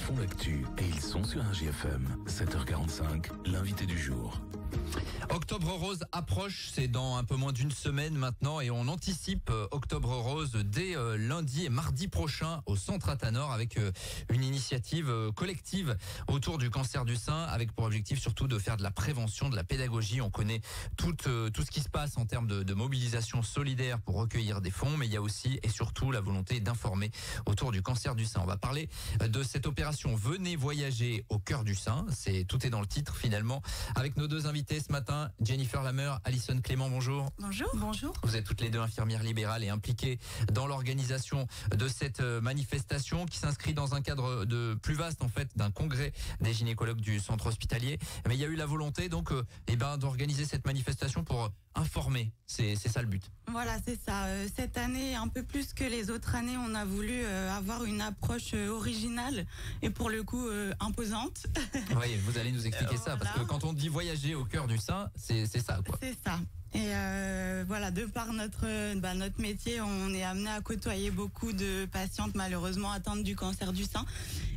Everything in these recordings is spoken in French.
font l'actu et ils sont sur un GFM. 7h45, l'invité du jour. Octobre Rose approche, c'est dans un peu moins d'une semaine maintenant et on anticipe Octobre Rose dès lundi et mardi prochain au Centre Athanor avec une initiative collective autour du cancer du sein avec pour objectif surtout de faire de la prévention, de la pédagogie. On connaît tout ce qui se passe en termes de mobilisation solidaire pour recueillir des fonds, mais il y a aussi et surtout la volonté d'informer autour du cancer du sein. On va parler de cette opération Venez voyager au cœur du sein. Tout est dans le titre finalement avec nos deux invités ce matin. Jennifer Lameur, Alison Clément, bonjour. Bonjour. Bonjour. Vous êtes toutes les deux infirmières libérales et impliquées dans l'organisation de cette manifestation qui s'inscrit dans un cadre plus vaste en fait d'un congrès des gynécologues du centre hospitalier. Mais il y a eu la volonté donc d'organiser cette manifestation pour informer. C'est ça le but. Voilà, c'est ça. Cette année, un peu plus que les autres années, on a voulu avoir une approche originale et pour le coup imposante. Oui, vous allez nous expliquer ça parce que quand on dit voyager au cœur du sein, c'est ça quoi. C'est ça. Et voilà, de par notre métier, on est amené à côtoyer beaucoup de patientes malheureusement atteintes du cancer du sein.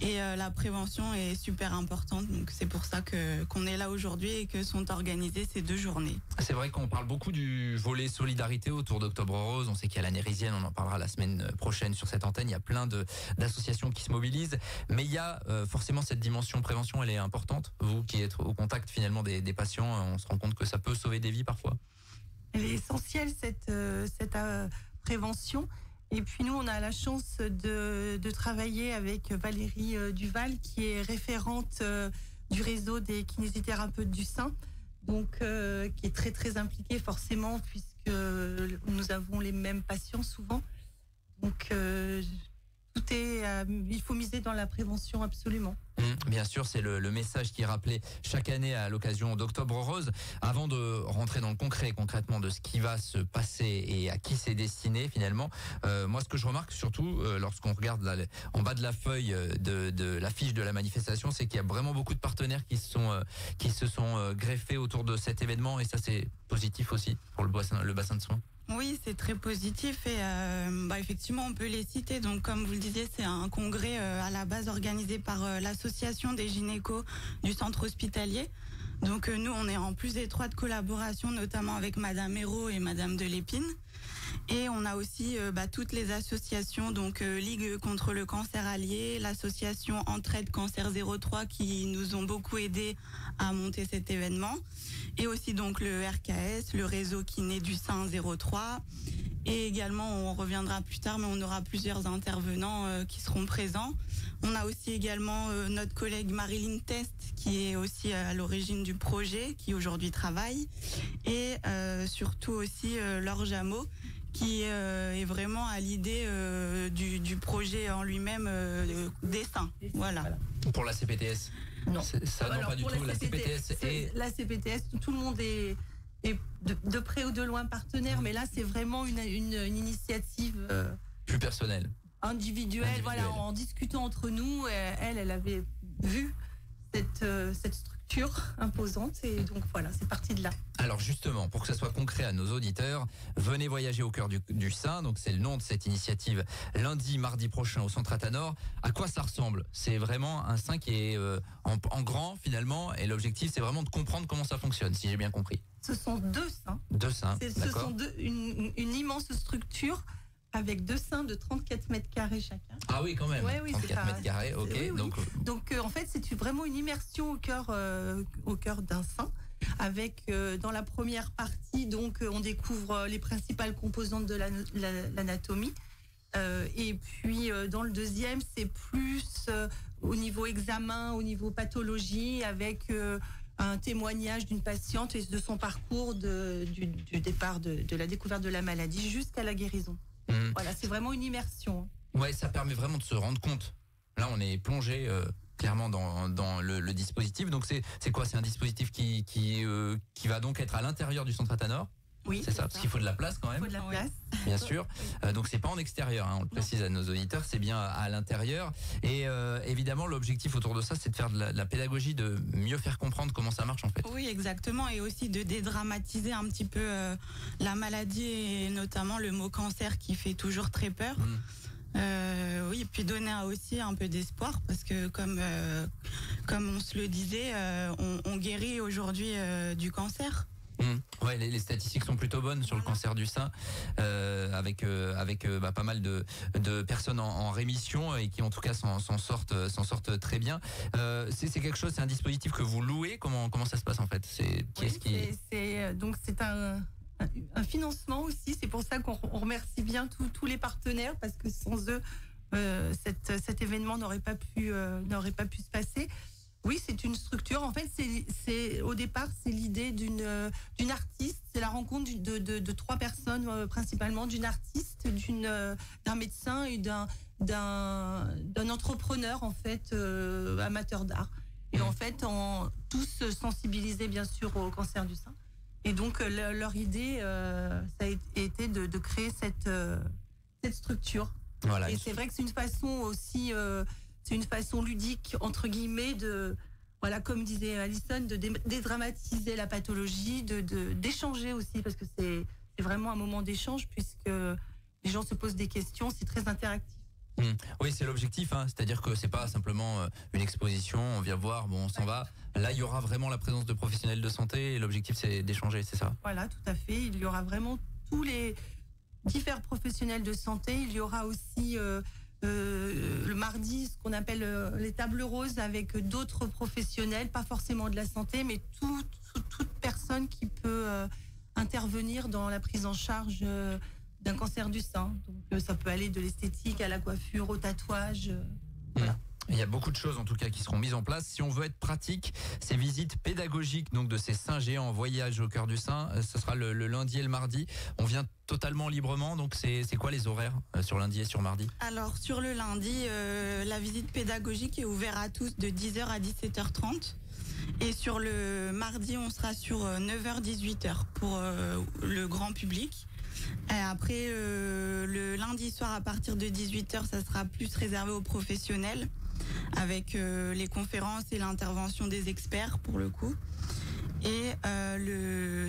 Et la prévention est super importante, donc c'est pour ça qu'on est là aujourd'hui et que sont organisées ces 2 journées. C'est vrai qu'on parle beaucoup du volet solidarité autour d'Octobre Rose. On sait qu'il y a l'année Risienne, on en parlera la semaine prochaine sur cette antenne. Il y a plein d'associations qui se mobilisent, mais il y a forcément cette dimension prévention, elle est importante. Vous qui êtes au contact finalement des patients, on se rend compte que ça peut sauver des vies parfois. Elle est essentielle cette prévention. Et puis nous, on a la chance de travailler avec Valérie Duval, qui est référente du réseau des kinésithérapeutes du sein, donc qui est très très impliquée forcément puisque nous avons les mêmes patients souvent. Donc il faut miser dans la prévention absolument. Bien sûr, c'est le message qui est rappelé chaque année à l'occasion d'Octobre Rose. Avant de rentrer dans le concrètement de ce qui va se passer et à qui c'est destiné finalement, moi ce que je remarque surtout lorsqu'on regarde en bas de la feuille de la fiche de la manifestation, c'est qu'il y a vraiment beaucoup de partenaires qui se sont greffés autour de cet événement et ça c'est positif aussi pour le bassin de soins. Oui, c'est très positif et effectivement on peut les citer. Donc comme vous le disiez, c'est un congrès à la base organisé par l'association des gynécos du centre hospitalier. Donc nous on est en plus étroite collaboration notamment avec Madame Hérault et Madame de Lépine. Et on a aussi toutes les associations, donc Ligue contre le cancer allié, l'association Entraide Cancer 03 qui nous ont beaucoup aidés à monter cet événement. Et aussi donc le RKS, le réseau kiné du sein 03. Et également, on reviendra plus tard, mais on aura plusieurs intervenants qui seront présents. On a aussi également notre collègue Marilyn Test, qui est aussi à l'origine du projet, qui aujourd'hui travaille. Et surtout aussi Laure Jameau, qui est vraiment à l'idée du projet en lui-même des seins. Voilà. Pour la CPTS? Non. Ça, non, pas du tout. La CPTS et... La CPTS, tout le monde est de près ou de loin partenaire, mais là, c'est vraiment une initiative... plus personnelle. Individuelle, voilà, en discutant entre nous, elle avait vu cette structure imposante et donc voilà, c'est parti de là. Alors justement, pour que ça soit concret à nos auditeurs, venez voyager au cœur du sein, donc c'est le nom de cette initiative, lundi, mardi prochain au Centre Athanor. À quoi ça ressemble? C'est vraiment un sein qui est en grand finalement et l'objectif c'est vraiment de comprendre comment ça fonctionne, si j'ai bien compris. Ce sont 2 seins. 2 seins, d'accord. Ce sont une immense structure avec 2 seins de 34 mètres carrés chacun. Ah oui, quand même. Ouais, oui, 34 mètres carrés, ok. Oui, oui. Donc en fait, c'est vraiment une immersion au cœur d'un sein. Avec dans la première partie, donc on découvre les principales composantes de l'anatomie. Et puis dans le deuxième, c'est plus au niveau examen, au niveau pathologie, avec un témoignage d'une patiente et de son parcours du départ de la découverte de la maladie jusqu'à la guérison. Voilà, c'est vraiment une immersion. Ouais, ça permet vraiment de se rendre compte. Là, on est plongé clairement dans le dispositif. Donc c'est quoi? C'est un dispositif qui va donc être à l'intérieur du Centre Athanor? Oui, c'est ça, parce qu'il faut de la place quand même. Il faut de la place. Bien sûr. Donc c'est pas en extérieur, on le précise à nos auditeurs, c'est bien à l'intérieur. Et évidemment, l'objectif autour de ça, c'est de faire de la pédagogie, de mieux faire comprendre comment ça marche en fait. Oui, exactement, et aussi de dédramatiser un petit peu la maladie et notamment le mot cancer qui fait toujours très peur. Oui, et puis donner aussi un peu d'espoir parce que comme on se le disait, on guérit aujourd'hui du cancer. Ouais, les statistiques sont plutôt bonnes sur le cancer du sein, avec pas mal de personnes en rémission et qui en tout cas s'en sortent très bien. C'est quelque chose, c'est un dispositif que vous louez. Comment ça se passe en fait? Donc c'est un financement aussi. C'est pour ça qu'on remercie bien tous les partenaires parce que sans eux, cet événement n'aurait pas pu se passer. Oui, c'est une structure. En fait, au départ, c'est l'idée d'une artiste. C'est la rencontre de trois personnes, principalement d'une artiste, d'un médecin et d'un entrepreneur, en fait, amateur d'art. Et en fait, tous sensibilisés, bien sûr, au cancer du sein. Et donc, leur idée, ça a été de créer cette structure. Voilà. Et c'est vrai que c'est une façon aussi... c'est une façon ludique, entre guillemets, comme disait Alison, de dédramatiser la pathologie, d'échanger aussi, parce que c'est vraiment un moment d'échange, puisque les gens se posent des questions, c'est très interactif. Oui, c'est l'objectif, c'est-à-dire que c'est pas simplement une exposition, on vient voir, bon, on s'en va. Là, il y aura vraiment la présence de professionnels de santé et l'objectif, c'est d'échanger, c'est ça? Voilà, tout à fait. Il y aura vraiment tous les différents professionnels de santé. Il y aura aussi... le mardi, ce qu'on appelle les tables roses avec d'autres professionnels, pas forcément de la santé, mais toute personne qui peut intervenir dans la prise en charge d'un cancer du sein. Donc ça peut aller de l'esthétique à la coiffure, au tatouage. Voilà. Il y a beaucoup de choses en tout cas qui seront mises en place. Si on veut être pratique, ces visites pédagogiques donc de ces seins géants en voyage au cœur du sein, ce sera le lundi et le mardi. On vient totalement librement, donc c'est quoi les horaires sur lundi et sur mardi? Alors sur le lundi, la visite pédagogique est ouverte à tous de 10h à 17h30. Et sur le mardi, on sera sur 9h-18h pour le grand public. Et après, le lundi soir à partir de 18h, ça sera plus réservé aux professionnels avec les conférences et l'intervention des experts pour le coup. Et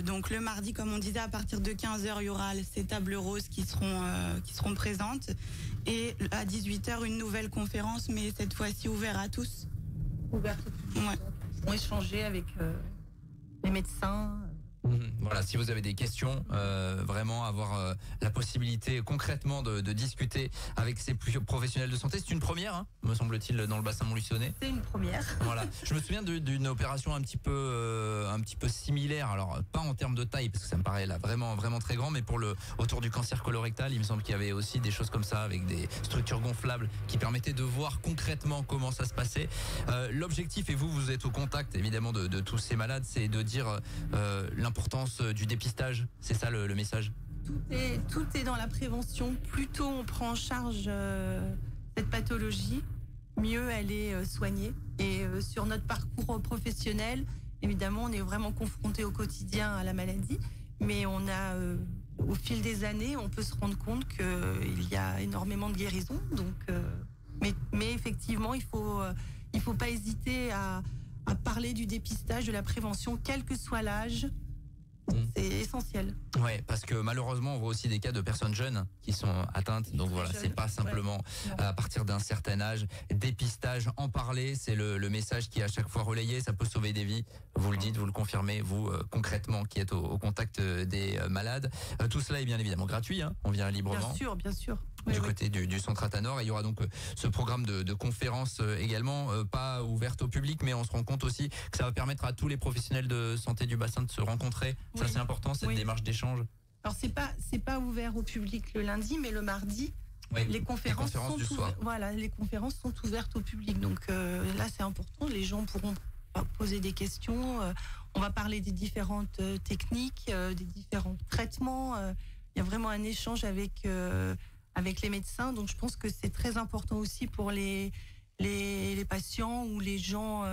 donc le mardi, comme on disait, à partir de 15h, il y aura ces tables roses qui seront présentes. Et à 18h, une nouvelle conférence, mais cette fois-ci ouverte à tous. Ouverte à tous. Ouais. On va échanger avec les médecins. Voilà, si vous avez des questions, vraiment avoir la possibilité concrètement de discuter avec ces professionnels de santé. C'est une première, me semble-t-il, dans le bassin montluçonnais. C'est une première. Voilà. Je me souviens d'une opération un petit peu similaire. Alors pas en termes de taille, parce que ça me paraît là vraiment très grand, mais autour du cancer colorectal, il me semble qu'il y avait aussi des choses comme ça avec des structures gonflables qui permettaient de voir concrètement comment ça se passait. L'objectif, et vous êtes au contact évidemment de tous ces malades, c'est de dire l'importance du dépistage, c'est ça le message? Tout est dans la prévention. Plus tôt on prend en charge cette pathologie, mieux elle est soignée. Et sur notre parcours professionnel, évidemment, on est vraiment confronté au quotidien à la maladie, mais on a, au fil des années, on peut se rendre compte qu'il y a énormément de guérisons. Donc, mais effectivement, il faut pas hésiter à parler du dépistage, de la prévention, quel que soit l'âge. C'est essentiel. Ouais, parce que malheureusement, on voit aussi des cas de personnes jeunes qui sont atteintes. Donc voilà, c'est pas simplement à partir d'un certain âge. Dépistage, en parler, c'est le message qui est à chaque fois relayé. Ça peut sauver des vies. Vous le dites, vous le confirmez, vous concrètement qui êtes au contact des malades. Tout cela est bien évidemment gratuit. On vient librement. Bien sûr. Du côté du centre Athanor, et il y aura donc ce programme de conférences également, pas ouverte au public, mais on se rend compte aussi que ça va permettre à tous les professionnels de santé du bassin de se rencontrer. Ça c'est important, cette démarche d'échange. Alors c'est pas ouvert au public le lundi, mais le mardi, les conférences sont du soir. Les conférences sont ouvertes au public. Donc là c'est important, les gens pourront poser des questions. On va parler des différentes techniques, des différents traitements. Il y a vraiment un échange avec les médecins, donc je pense que c'est très important aussi pour les patients ou les gens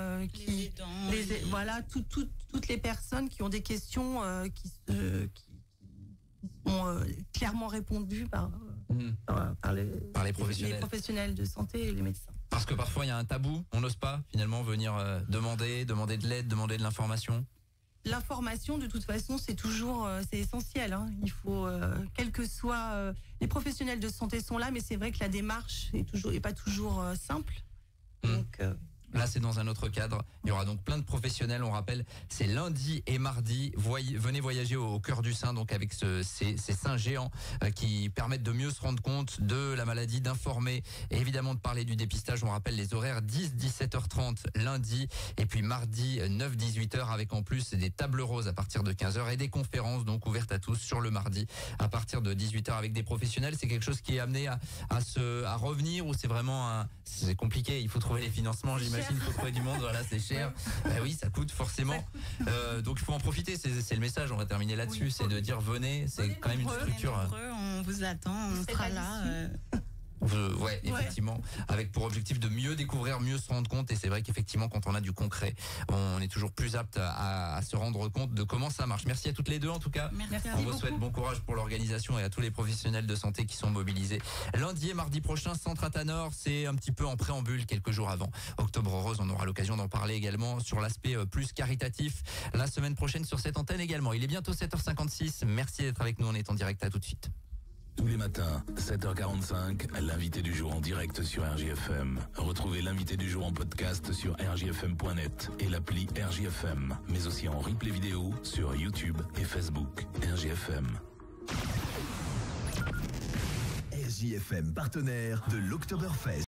toutes les personnes qui ont des questions qui ont clairement répondu par les professionnels de santé et les médecins. Parce que parfois il y a un tabou, on n'ose pas finalement venir demander de l'aide, demander de l'information. l'information, de toute façon, c'est toujours, c'est essentiel. Hein. Il faut, quel que soit, les professionnels de santé sont là, mais c'est vrai que la démarche est pas toujours simple. Donc, là, c'est dans un autre cadre. Il y aura donc plein de professionnels. On rappelle, c'est lundi et mardi. Venez voyager au cœur du sein, donc avec ces seins géants qui permettent de mieux se rendre compte de la maladie, d'informer et évidemment de parler du dépistage. On rappelle les horaires 10-17h30 lundi et puis mardi 9-18h avec en plus des tables roses à partir de 15h et des conférences donc ouvertes à tous sur le mardi à partir de 18h avec des professionnels. C'est quelque chose qui est amené à revenir ou c'est vraiment c'est compliqué. Il faut trouver les financements, j'imagine. Il faut trouver du monde, voilà, c'est cher. Oui, ça coûte forcément. Donc il faut en profiter, c'est le message, on va terminer là-dessus, c'est de dire venez, c'est quand même une structure. On vous attend, on sera là. Ouais, effectivement, avec pour objectif de mieux découvrir, mieux se rendre compte. Et c'est vrai qu'effectivement, quand on a du concret, on est toujours plus apte à se rendre compte de comment ça marche. Merci à toutes les deux en tout cas. Merci. On vous souhaite bon courage pour l'organisation et à tous les professionnels de santé qui sont mobilisés. Lundi et mardi prochain, Centre Athanor, c'est un petit peu en préambule quelques jours avant Octobre Rose. On aura l'occasion d'en parler également sur l'aspect plus caritatif la semaine prochaine sur cette antenne également. Il est bientôt 7h56. Merci d'être avec nous. On est en direct. À tout de suite. Tous les matins, 7h45, l'invité du jour en direct sur RJFM. Retrouvez l'invité du jour en podcast sur rjfm.net et l'appli RJFM, mais aussi en replay vidéo sur YouTube et Facebook. RJFM. RJFM, partenaire de l'Oktoberfest.